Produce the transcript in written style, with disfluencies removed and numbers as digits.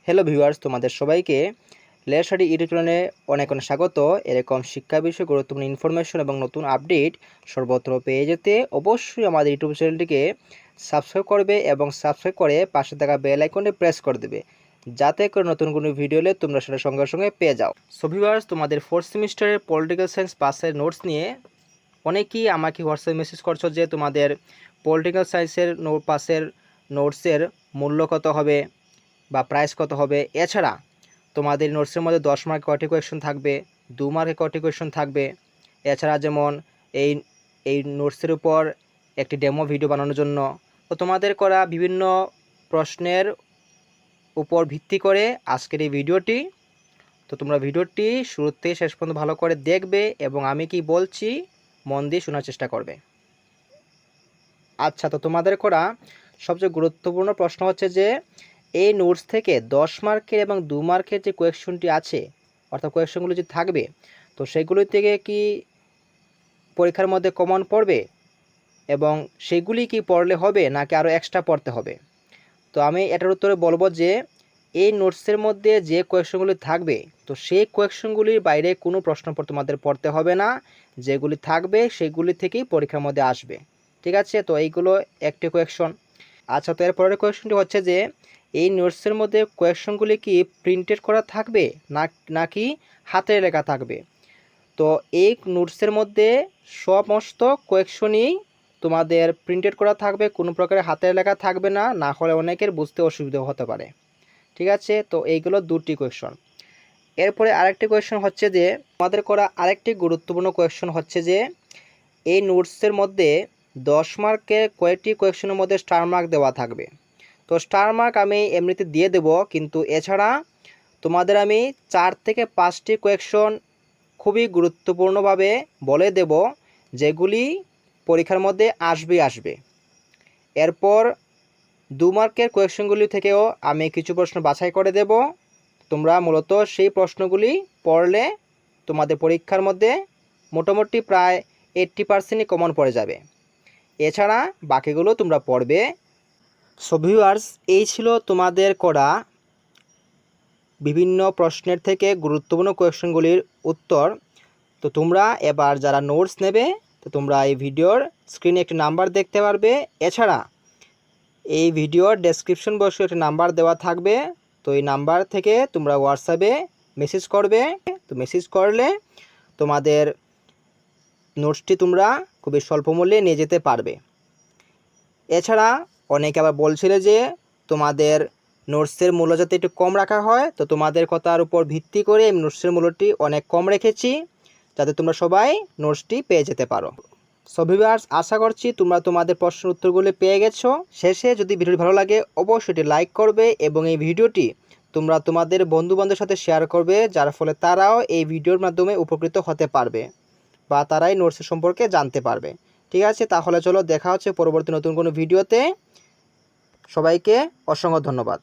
Hello viewers, তোমাদের সবাইকে layer study YouTube চ্যানেলে অনেক অনেক স্বাগত। এরকম শিক্ষা বিষয়ে গুরুত্বপূর্ণ ইনফরমেশন এবং নতুন আপডেট সর্বত্র পেয়ে যেতে অবশ্যই আমাদের ইউটিউব চ্যানেলটিকে সাবস্ক্রাইব করবে এবং সাবস্ক্রাইব করে পাশে থাকা বেল আইকনে প্রেস করে দেবে, যাতে করে নতুন কোনো ভিডিও এলে তোমরা সেটা সঙ্গে সঙ্গে পেয়ে যাও। সো ভিউয়ার্স, তোমাদের ফোর্থ সেমিস্টারের পলিটিক্যাল সায়েন্স পাসের নোটস নিয়ে অনেকেই আমাকে হোয়াটসঅ্যাপে মেসেজ করছো যে তোমাদের পলিটিক্যাল সায়েন্সের পাসের নোটসের মূল্য কত হবে বা প্রাইস কত হবে। এছাড়া তোমাদের নোটসের মধ্যে 10 মার্ক কয়টি কোয়েশ্চন থাকবে, 2 মার্কে কয়টি কোয়েশ্চন থাকবে। এছাড়া যেমন এই এই নোটসের উপর একটি ডেমো ভিডিও বানানোর জন্য তো তোমাদের করা বিভিন্ন প্রশ্নের উপর ভিত্তি করে আজকের এই ভিডিওটি। তো তোমরা ভিডিওটি শুরুতে শেষ পর্যন্ত ভালো করে দেখবে এবং আমি কি বলছি মন দিয়ে শোনার চেষ্টা করবে। আচ্ছা, তো তোমাদের করা সবচেয়ে গুরুত্বপূর্ণ প্রশ্ন হচ্ছে যে এই নোটস থেকে 10 মার্কের এবং 2 মার্কের যে কোয়েশ্চনটি আছে, অর্থাৎ কোয়েশ্চনগুলো যে থাকবে, তো সেগুলি থেকে কি পরীক্ষার মধ্যে কমন পড়বে এবং সেগুলি কি পড়লে হবে নাকি আরও এক্সট্রা পড়তে হবে। তো আমি এটার উত্তরে বলবো যে এই নোটসের মধ্যে যে কোয়েশ্চনগুলি থাকবে, তো সেই কোয়েশ্চনগুলির বাইরে কোনো প্রশ্ন তোমাদের পড়তে হবে না। যেগুলি থাকবে সেগুলি থেকেই পরীক্ষার মধ্যে আসবে। ঠিক আছে, তো এইগুলো একটি কোয়েশ্চন। আচ্ছা, তো এর পরের কোয়েশ্চনটি হচ্ছে যে এই নোটসের মধ্যে কোয়েশ্চনগুলি কি প্রিন্টেড করা থাকবে নাকি হাতের লেখা থাকবে। তো এই নোটসের মধ্যে সমস্ত কোয়েশ্চনই তোমাদের প্রিন্টেড করা থাকবে, কোনো প্রকারের হাতের লেখা থাকবে না, না হলে অনেকের বুঝতে অসুবিধা হতে পারে। ঠিক আছে, তো এইগুলো দুটি কোয়েশ্চন। এরপরে আরেকটি কোয়েশ্চন হচ্ছে যে আমাদের করা আরেকটি গুরুত্বপূর্ণ কোয়েশ্চন হচ্ছে যে এই নোটসের মধ্যে 10 মার্কের কয়েকটি কোয়েশ্চনের মধ্যে স্টার মার্ক দেওয়া থাকবে। তো স্টার মার্ক আমি এমনিতে দিয়ে দেব, কিন্তু এছাড়া তোমাদের আমি 4 থেকে 5টি কোয়েশ্চন খুবই গুরুত্বপূর্ণভাবে বলে দেব, যেগুলি পরীক্ষার মধ্যে আসবে। এরপর 2 মার্কের কোয়েশ্চনগুলি থেকেও আমি কিছু প্রশ্ন বাছাই করে দেব। তোমরা মূলত সেই প্রশ্নগুলি পড়লে তোমাদের পরীক্ষার মধ্যে মোটামুটি প্রায় 80%ই কমন পড়ে যাবে। এছাড়া বাকিগুলো তোমরা পড়বে। সো ভিউয়ার্স, এই ছিল তোমাদের করা বিভিন্ন প্রশ্নের থেকে গুরুত্বপূর্ণ কোয়েশ্চনগুলির উত্তর। তো তোমরা এবার যারা নোটস নেবে, তো তোমরা এই ভিডিওর স্ক্রিনে একটি নাম্বার দেখতে পারবে। এছাড়া এই ভিডিওর ডেসক্রিপশন বক্সে একটি নাম্বার দেওয়া থাকবে। তো এই নাম্বার থেকে তোমরা হোয়াটসঅ্যাপে মেসেজ করবে। তো মেসেজ করলে তোমাদের নোটসটি তোমরা খুবই স্বল্প মূল্যে নিয়ে যেতে পারবে। এছাড়া অনেকে আবার বলছিলে যে তোমাদের নোটসের মূল্য যাতে একটু কম রাখা হয়, তো তোমাদের কথার উপর ভিত্তি করে এই নোটসের মূল্যটি অনেক কম রেখেছি, যাতে তোমরা সবাই নোটসটি পেয়ে যেতে পারো। সো ভিউয়ার্স, আশা করছি তোমরা তোমাদের প্রশ্নের উত্তরগুলি পেয়ে গেছো। শেষে যদি ভিডিওটি ভালো লাগে অবশ্যই এটি লাইক করবে এবং এই ভিডিওটি তোমরা তোমাদের বন্ধুবান্ধবের সাথে শেয়ার করবে, যার ফলে তারাও এই ভিডিওর মাধ্যমে উপকৃত হতে পারবে বা তারাই নোটসের সম্পর্কে জানতে পারবে। ঠিক আছে, তাহলে চলো দেখা হচ্ছে পরবর্তী নতুন কোনো ভিডিওতে। সবাইকে অসংখ্য ধন্যবাদ।